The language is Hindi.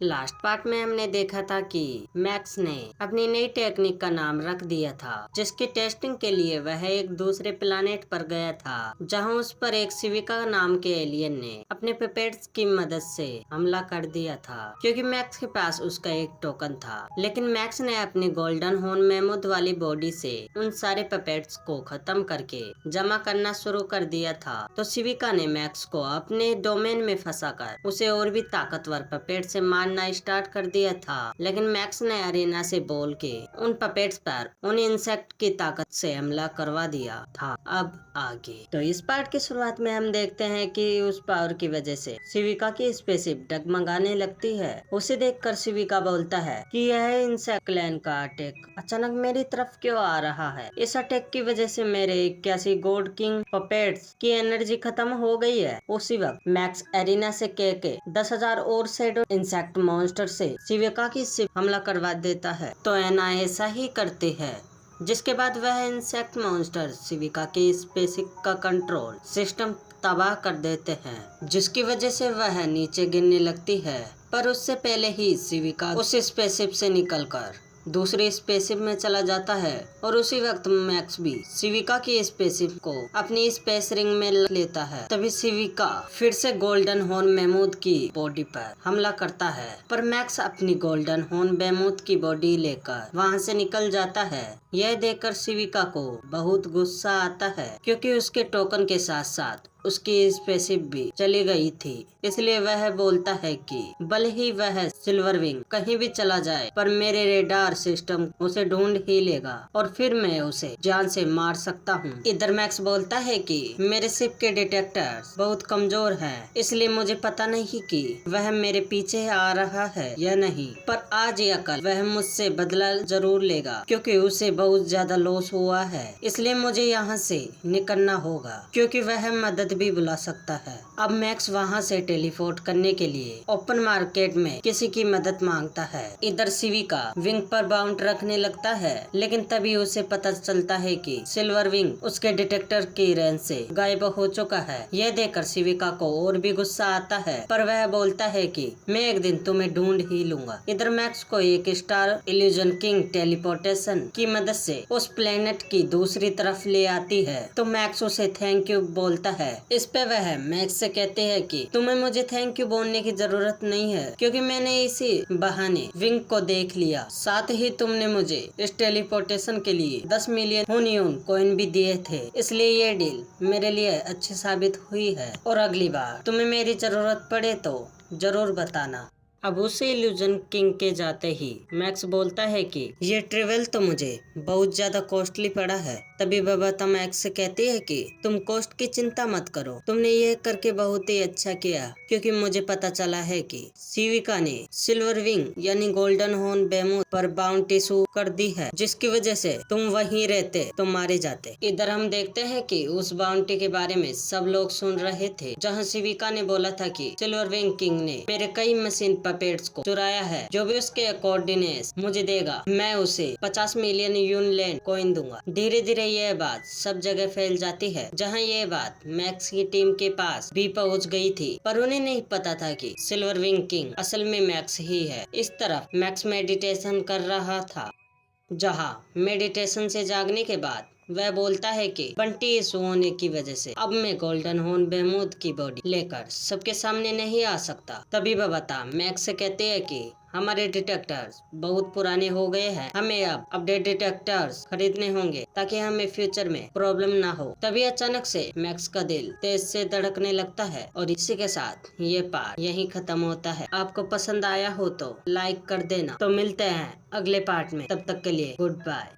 लास्ट पार्ट में हमने देखा था कि मैक्स ने अपनी नई टेक्निक का नाम रख दिया था, जिसकी टेस्टिंग के लिए वह एक दूसरे प्लानेट पर गया था, जहां उस पर एक सिविका नाम के एलियन ने अपने पेपेट्स की मदद से हमला कर दिया था, क्योंकि मैक्स के पास उसका एक टोकन था। लेकिन मैक्स ने अपनी गोल्डन हॉर्न मैमूथ वाली बॉडी से उन सारे पेपेट्स को खत्म करके जमा करना शुरू कर दिया था। तो सिविका ने मैक्स को अपने डोमेन में फंसाकर उसे और भी ताकतवर पपेट से मारना स्टार्ट कर दिया था। लेकिन मैक्स ने अरीना से बोल के उन पपेट्स पर उन इंसेक्ट की ताकत से हमला करवा दिया था। अब आगे तो इस पार्ट की शुरुआत में हम देखते हैं कि उस पावर की वजह से सिविका की स्पेसशिप डगमगाने लगती है। उसे देखकर सिविका बोलता है कि यह इंसेक्ट क्लैन का अटैक अचानक मेरी तरफ क्यों आ रहा है। इस अटैक की वजह से मेरे 81 गॉड किंग पपेट्स की एनर्जी खत्म हो गई है। उसी वक्त मैक्स एरिना से कह के 10,000 और शैडो इंसेक्ट मॉन्स्टर से सिविका की शिप हमला करवा देता है। तो एना ऐसा ही करती है, जिसके बाद वह इंसेक्ट मॉन्स्टर सिविका की स्पेसशिप का कंट्रोल सिस्टम तबाह कर देते हैं, जिसकी वजह से वह नीचे गिरने लगती है। पर उससे पहले ही सिविका उस स्पेसशिप से निकलकर दूसरी स्पेसशिप में चला जाता है और उसी वक्त मैक्स भी सिविका की स्पेसशिप को अपनी स्पेस रिंग में लेता है। तभी सिविका फिर से गोल्डन हॉर्न मैमूथ की बॉडी पर हमला करता है, पर मैक्स अपनी गोल्डन हॉर्न मैमूथ की बॉडी लेकर वहां से निकल जाता है। यह देखकर सिविका को बहुत गुस्सा आता है, क्योंकि उसके टोकन के साथ साथ उसकी स्पेसशिप भी चली गई थी। इसलिए वह बोलता है कि भले ही वह सिल्वर विंग कहीं भी चला जाए, पर मेरे रेडार सिस्टम उसे ढूंढ ही लेगा और फिर मैं उसे जान से मार सकता हूँ। इधर मैक्स बोलता है कि मेरे शिप के डिटेक्टर्स बहुत कमजोर हैं, इसलिए मुझे पता नहीं कि वह मेरे पीछे आ रहा है या नहीं, पर आज या कल वह मुझसे बदला जरूर लेगा, क्योंकि उसे बहुत ज्यादा लॉस हुआ है। इसलिए मुझे यहाँ से निकलना होगा, क्योंकि वह मदद भी बुला सकता है। अब मैक्स वहाँ से टेलीपोर्ट करने के लिए ओपन मार्केट में किसी की मदद मांगता है। इधर सिविका विंग पर बाउंड रखने लगता है, लेकिन तभी उसे पता चलता है कि सिल्वर विंग उसके डिटेक्टर की रेंज से गायब हो चुका है। यह देखकर सिविका को और भी गुस्सा आता है, पर वह बोलता है कि मैं एक दिन तुम्हें ढूंढ ही लूंगा। इधर मैक्स को एक स्टार इल्यूजन किंग टेलीपोर्टेशन की मदद से उस प्लेनेट की दूसरी तरफ ले आती है। तो मैक्स उसे थैंक यू बोलता है। इस पे वह मैक्स से कहते हैं कि तुम्हें मुझे थैंक यू बोलने की जरूरत नहीं है, क्योंकि मैंने इसी बहाने विंग को देख लिया। साथ ही तुमने मुझे इस टेलीपोर्टेशन के लिए 10 मिलियन हुनियन कॉइन भी दिए थे, इसलिए ये डील मेरे लिए अच्छी साबित हुई है। और अगली बार तुम्हें मेरी जरूरत पड़े तो जरूर बताना। अब उसे इल्यूजन किंग के जाते ही मैक्स बोलता है कि ये ट्रेवल तो मुझे बहुत ज्यादा कॉस्टली पड़ा है। तभी बबाता मैक्स से कहती है कि तुम कॉस्ट की चिंता मत करो, तुमने ये करके बहुत ही अच्छा किया, क्योंकि मुझे पता चला है कि सिविका ने सिल्वर विंग यानी गोल्डन हॉर्न मैमूथ पर बाउंटी शुरू कर दी है, जिसकी वजह से तुम वहीं रहते तो मारे जाते। इधर हम देखते हैं कि उस बाउंटी के बारे में सब लोग सुन रहे थे, जहाँ सिविका ने बोला था कि सिल्वर विंग किंग ने मेरे कई मशीन पपेट्स को चुराया है, जो भी उसके कोऑर्डिनेट्स मुझे देगा मैं उसे 50 मिलियन यूनलैंड कॉइन दूंगा। धीरे धीरे यह बात सब जगह फैल जाती है, जहां यह बात मैक्स की टीम के पास भी पहुंच गई थी, पर उन्हें नहीं पता था कि सिल्वर विंग किंग असल में मैक्स ही है। इस तरफ मैक्स मेडिटेशन कर रहा था, जहां मेडिटेशन से जागने के बाद वह बोलता है कि बंटी इस होने की वजह से अब मैं गोल्डन हॉर्न मैमूथ की बॉडी लेकर सबके सामने नहीं आ सकता। तभी बबाता मैक्स से कहते हैं कि हमारे डिटेक्टर्स बहुत पुराने हो गए हैं, हमें अब अपडेट डिटेक्टर्स खरीदने होंगे ताकि हमें फ्यूचर में प्रॉब्लम ना हो। तभी अचानक से मैक्स का दिल तेज से धड़कने लगता है और इसी के साथ ये पार्ट यहीं खत्म होता है। आपको पसंद आया हो तो लाइक कर देना। तो मिलते हैं अगले पार्ट में, तब तक के लिए गुड बाय।